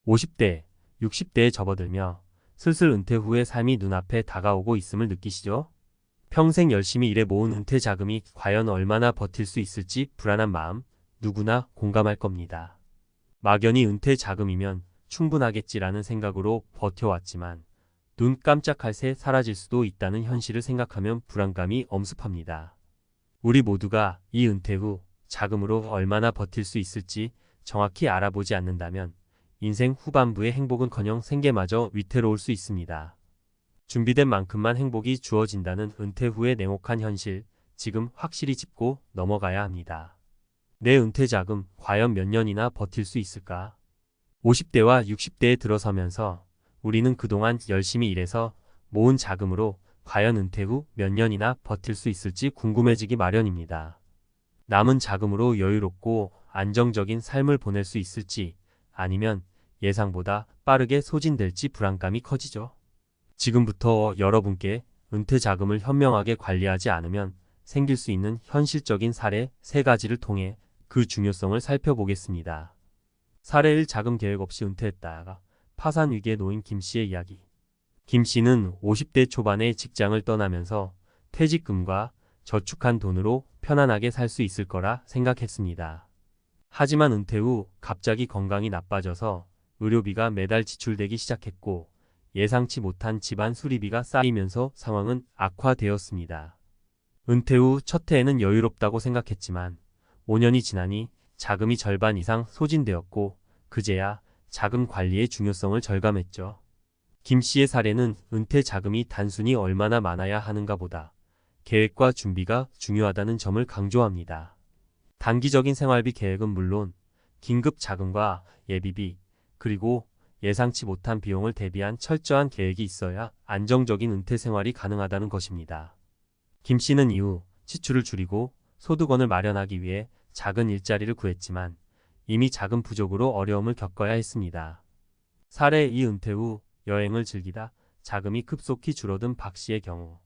50대, 60대에 접어들며 슬슬 은퇴 후의 삶이 눈앞에 다가오고 있음을 느끼시죠? 평생 열심히 일해 모은 은퇴 자금이 과연 얼마나 버틸 수 있을지 불안한 마음 누구나 공감할 겁니다. 막연히 은퇴 자금이면 충분하겠지라는 생각으로 버텨왔지만 눈 깜짝할 새 사라질 수도 있다는 현실을 생각하면 불안감이 엄습합니다. 우리 모두가 이 은퇴 후 자금으로 얼마나 버틸 수 있을지 정확히 알아보지 않는다면 인생 후반부의 행복은커녕 생계마저 위태로울 수 있습니다. 준비된 만큼만 행복이 주어진다는 은퇴 후의 냉혹한 현실, 지금 확실히 짚고 넘어가야 합니다. 내 은퇴 자금 과연 몇 년이나 버틸 수 있을까? 50대와 60대에 들어서면서 우리는 그동안 열심히 일해서 모은 자금으로 과연 은퇴 후 몇 년이나 버틸 수 있을지 궁금해지기 마련입니다. 남은 자금으로 여유롭고 안정적인 삶을 보낼 수 있을지 아니면 예상보다 빠르게 소진될지 불안감이 커지죠. 지금부터 여러분께 은퇴 자금을 현명하게 관리하지 않으면 생길 수 있는 현실적인 사례 3가지를 통해 그 중요성을 살펴보겠습니다. 사례 1. 자금 계획 없이 은퇴했다가 파산 위기에 놓인 김 씨의 이야기. 김 씨는 50대 초반에 직장을 떠나면서 퇴직금과 저축한 돈으로 편안하게 살 수 있을 거라 생각했습니다. 하지만 은퇴 후 갑자기 건강이 나빠져서 의료비가 매달 지출되기 시작했고 예상치 못한 집안 수리비가 쌓이면서 상황은 악화되었습니다. 은퇴 후 첫 해에는 여유롭다고 생각했지만 5년이 지나니 자금이 절반 이상 소진되었고 그제야 자금 관리의 중요성을 절감했죠. 김 씨의 사례는 은퇴 자금이 단순히 얼마나 많아야 하는가 보다 계획과 준비가 중요하다는 점을 강조합니다. 단기적인 생활비 계획은 물론 긴급 자금과 예비비, 그리고 예상치 못한 비용을 대비한 철저한 계획이 있어야 안정적인 은퇴 생활이 가능하다는 것입니다. 김 씨는 이후 지출을 줄이고 소득원을 마련하기 위해 작은 일자리를 구했지만 이미 자금 부족으로 어려움을 겪어야 했습니다. 사례 2. 은퇴 후 여행을 즐기다 자금이 급속히 줄어든 박 씨의 경우.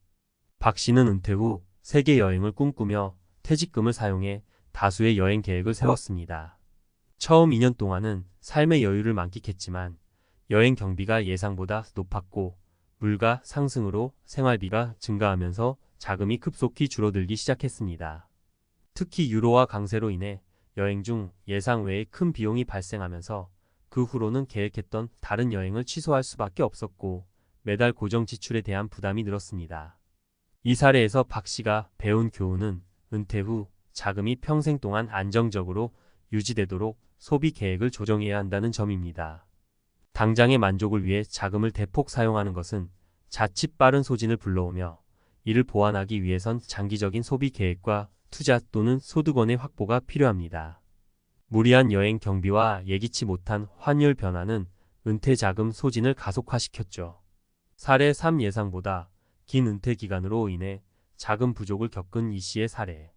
박 씨는 은퇴 후 세계 여행을 꿈꾸며 퇴직금을 사용해 다수의 여행 계획을 세웠습니다. 처음 2년 동안은 삶의 여유를 만끽했지만 여행 경비가 예상보다 높았고 물가 상승으로 생활비가 증가하면서 자금이 급속히 줄어들기 시작했습니다. 특히 유로화 강세로 인해 여행 중 예상 외의 큰 비용이 발생하면서 그 후로는 계획했던 다른 여행을 취소할 수밖에 없었고 매달 고정 지출에 대한 부담이 늘었습니다. 이 사례에서 박 씨가 배운 교훈은 은퇴 후 자금이 평생 동안 안정적으로 유지되도록 소비 계획을 조정해야 한다는 점입니다. 당장의 만족을 위해 자금을 대폭 사용하는 것은 자칫 빠른 소진을 불러오며 이를 보완하기 위해선 장기적인 소비 계획과 투자 또는 소득원의 확보가 필요합니다. 무리한 여행 경비와 예기치 못한 환율 변화는 은퇴 자금 소진을 가속화시켰죠. 사례 3. 예상보다 긴 은퇴 기간으로 인해 자금 부족을 겪은 이 씨의 사례.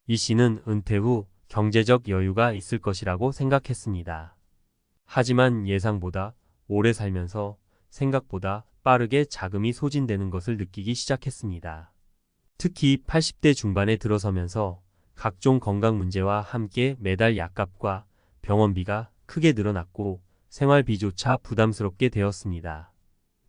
이 씨는 은퇴 후 경제적 여유가 있을 것이라고 생각했습니다. 하지만 예상보다 오래 살면서 생각보다 빠르게 자금이 소진되는 것을 느끼기 시작했습니다. 특히 80대 중반에 들어서면서 각종 건강 문제와 함께 매달 약값과 병원비가 크게 늘어났고 생활비조차 부담스럽게 되었습니다.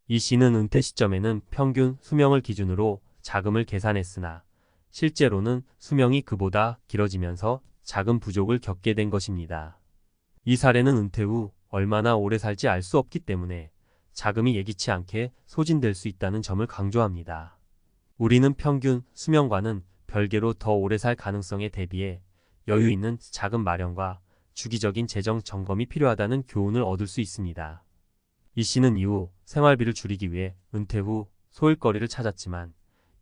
이 씨는 은퇴 시점에는 평균 수명을 기준으로 자금을 계산했으나 실제로는 수명이 그보다 길어지면서 자금 부족을 겪게 된 것입니다. 이 사례는 은퇴 후 얼마나 오래 살지 알 수 없기 때문에 자금이 예기치 않게 소진될 수 있다는 점을 강조합니다. 우리는 평균 수명과는 별개로 더 오래 살 가능성에 대비해 여유 있는 자금 마련과 주기적인 재정 점검이 필요하다는 교훈을 얻을 수 있습니다. 이 씨는 이후 생활비를 줄이기 위해 은퇴 후 소일거리를 찾았지만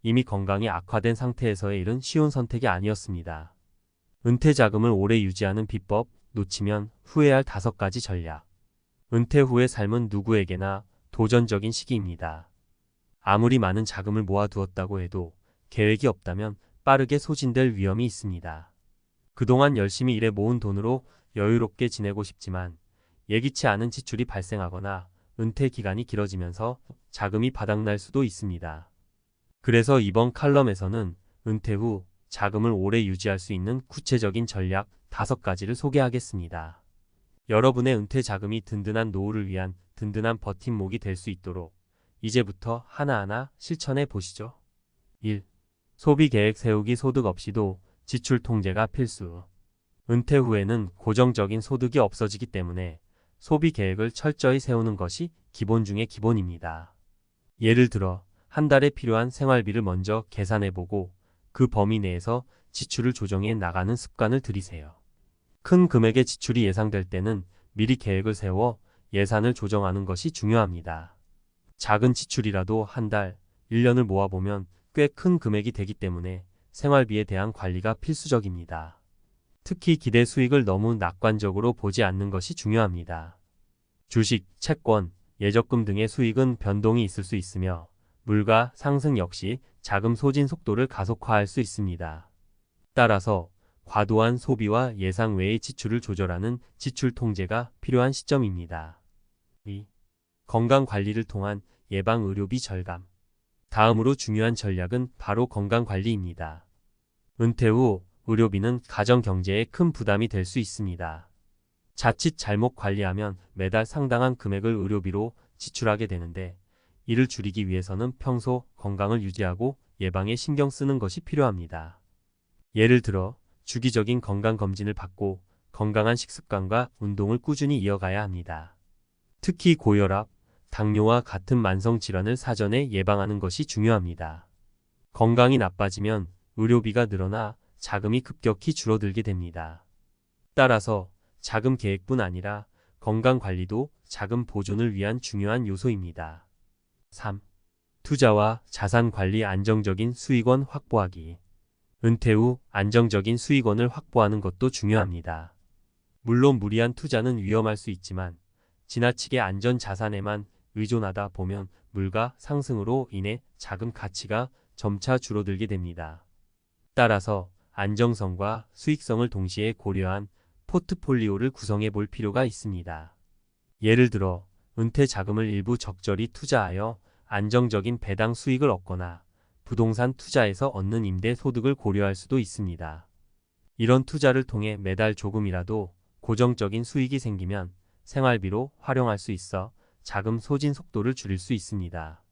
이미 건강이 악화된 상태에서의 일은 쉬운 선택이 아니었습니다. 은퇴 자금을 오래 유지하는 비법, 놓치면 후회할 5가지 전략. 은퇴 후의 삶은 누구에게나 도전적인 시기입니다. 아무리 많은 자금을 모아두었다고 해도 계획이 없다면 빠르게 소진될 위험이 있습니다. 그동안 열심히 일해 모은 돈으로 여유롭게 지내고 싶지만 예기치 않은 지출이 발생하거나 은퇴 기간이 길어지면서 자금이 바닥날 수도 있습니다. 그래서 이번 칼럼에서는 은퇴 후 자금을 오래 유지할 수 있는 구체적인 전략 5가지를 소개하겠습니다. 여러분의 은퇴 자금이 든든한 노후를 위한 든든한 버팀목이 될 수 있도록 이제부터 하나하나 실천해 보시죠. 1. 소비 계획 세우기. 소득 없이도 지출 통제가 필수. 은퇴 후에는 고정적인 소득이 없어지기 때문에 소비 계획을 철저히 세우는 것이 기본 중의 기본입니다. 예를 들어 한 달에 필요한 생활비를 먼저 계산해보고 그 범위 내에서 지출을 조정해 나가는 습관을 들이세요. 큰 금액의 지출이 예상될 때는 미리 계획을 세워 예산을 조정하는 것이 중요합니다. 작은 지출이라도 한 달, 1년을 모아보면 꽤 큰 금액이 되기 때문에 생활비에 대한 관리가 필수적입니다. 특히 기대 수익을 너무 낙관적으로 보지 않는 것이 중요합니다. 주식, 채권, 예적금 등의 수익은 변동이 있을 수 있으며 물가 상승 역시 자금 소진 속도를 가속화할 수 있습니다. 따라서 과도한 소비와 예상 외의 지출을 조절하는 지출 통제가 필요한 시점입니다. 2. 건강 관리를 통한 예방 의료비 절감. 다음으로 중요한 전략은 바로 건강 관리입니다. 은퇴 후 의료비는 가정 경제에 큰 부담이 될 수 있습니다. 자칫 잘못 관리하면 매달 상당한 금액을 의료비로 지출하게 되는데 이를 줄이기 위해서는 평소 건강을 유지하고 예방에 신경 쓰는 것이 필요합니다. 예를 들어 주기적인 건강검진을 받고 건강한 식습관과 운동을 꾸준히 이어가야 합니다. 특히 고혈압, 당뇨와 같은 만성질환을 사전에 예방하는 것이 중요합니다. 건강이 나빠지면 의료비가 늘어나 자금이 급격히 줄어들게 됩니다. 따라서 자금 계획뿐 아니라 건강관리도 자금 보존을 위한 중요한 요소입니다. 3. 투자와 자산관리. 안정적인 수익원 확보하기. 은퇴 후 안정적인 수익원을 확보하는 것도 중요합니다. 물론 무리한 투자는 위험할 수 있지만 지나치게 안전 자산에만 의존하다 보면 물가 상승으로 인해 자금 가치가 점차 줄어들게 됩니다. 따라서 안정성과 수익성을 동시에 고려한 포트폴리오를 구성해 볼 필요가 있습니다. 예를 들어 은퇴 자금을 일부 적절히 투자하여 안정적인 배당 수익을 얻거나 부동산 투자에서 얻는 임대 소득을 고려할 수도 있습니다. 이런 투자를 통해 매달 조금이라도 고정적인 수익이 생기면 생활비로 활용할 수 있어 자금 소진 속도를 줄일 수 있습니다.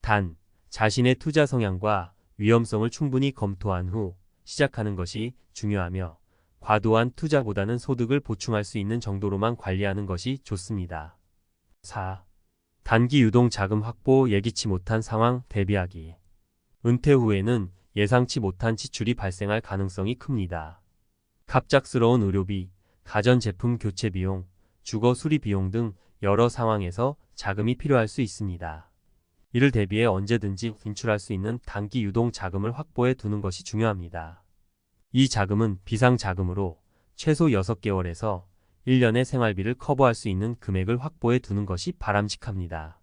단, 자신의 투자 성향과 위험성을 충분히 검토한 후 시작하는 것이 중요하며 과도한 투자보다는 소득을 보충할 수 있는 정도로만 관리하는 것이 좋습니다. 4. 단기 유동 자금 확보. 예기치 못한 상황 대비하기. 은퇴 후에는 예상치 못한 지출이 발생할 가능성이 큽니다. 갑작스러운 의료비, 가전제품 교체 비용, 주거 수리 비용 등 여러 상황에서 자금이 필요할 수 있습니다. 이를 대비해 언제든지 인출할 수 있는 단기 유동 자금을 확보해 두는 것이 중요합니다. 이 자금은 비상자금으로 최소 6개월에서 1년의 생활비를 커버할 수 있는 금액을 확보해 두는 것이 바람직합니다.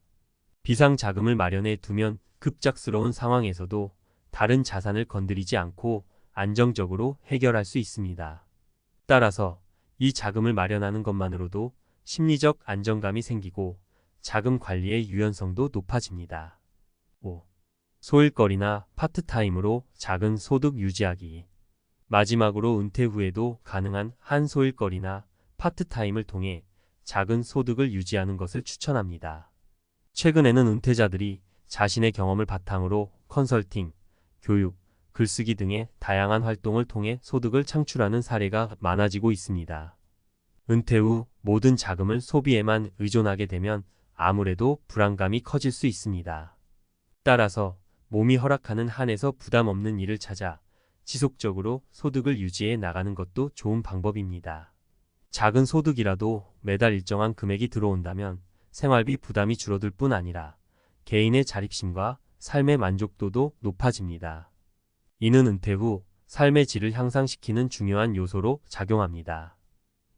비상자금을 마련해 두면 급작스러운 상황에서도 다른 자산을 건드리지 않고 안정적으로 해결할 수 있습니다. 따라서 이 자금을 마련하는 것만으로도 심리적 안정감이 생기고 자금 관리의 유연성도 높아집니다. 5. 소일거리나 파트타임으로 작은 소득 유지하기. 마지막으로 은퇴 후에도 가능한 한 소일거리나 파트타임을 통해 작은 소득을 유지하는 것을 추천합니다. 최근에는 은퇴자들이 자신의 경험을 바탕으로 컨설팅, 교육, 글쓰기 등의 다양한 활동을 통해 소득을 창출하는 사례가 많아지고 있습니다. 은퇴 후 모든 자금을 소비에만 의존하게 되면 아무래도 불안감이 커질 수 있습니다. 따라서 몸이 허락하는 한에서 부담 없는 일을 찾아 지속적으로 소득을 유지해 나가는 것도 좋은 방법입니다. 작은 소득이라도 매달 일정한 금액이 들어온다면 생활비 부담이 줄어들 뿐 아니라 개인의 자립심과 삶의 만족도도 높아집니다. 이는 은퇴 후 삶의 질을 향상시키는 중요한 요소로 작용합니다.